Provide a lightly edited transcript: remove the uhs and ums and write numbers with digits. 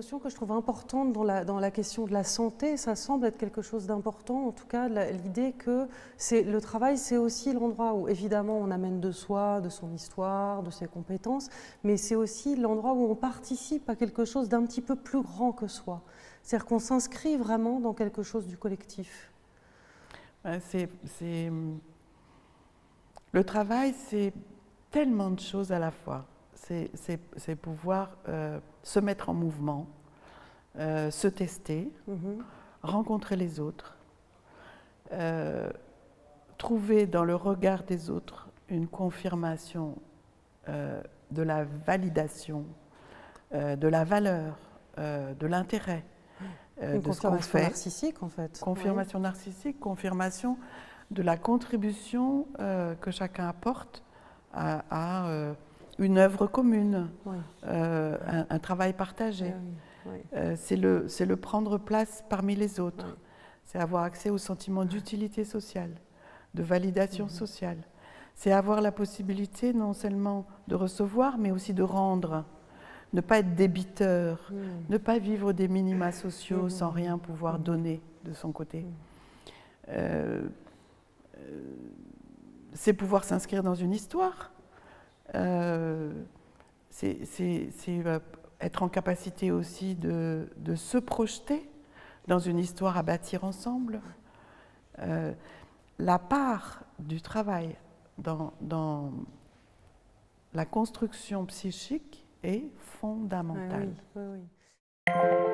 notion que je trouve importante dans la question de la santé. Ça semble être quelque chose d'important, en tout cas l'idée que le travail, c'est aussi l'endroit où évidemment on amène de soi, de son histoire, de ses compétences, mais c'est aussi l'endroit où on participe à quelque chose d'un petit peu plus grand que soi. C'est-à-dire qu'on s'inscrit vraiment dans quelque chose du collectif. Le travail, c'est tellement de choses à la fois. C'est pouvoir se mettre en mouvement, se tester, rencontrer les autres, trouver dans le regard des autres une confirmation de la validation, de la valeur, de l'intérêt de ce qu'on fait. Confirmation narcissique, en fait. Confirmation narcissique, confirmation de la contribution que chacun apporte à une œuvre commune, un travail partagé. C'est le prendre place parmi les autres. C'est avoir accès au sentiment d'utilité sociale, de validation sociale. C'est avoir la possibilité non seulement de recevoir, mais aussi de rendre. Ne pas être débiteur, ne pas vivre des minima sociaux sans rien pouvoir donner de son côté. C'est pouvoir s'inscrire dans une histoire. C'est être en capacité aussi de se projeter dans une histoire à bâtir ensemble. La part du travail dans la construction psychique est fondamentale. Oui, oui, oui.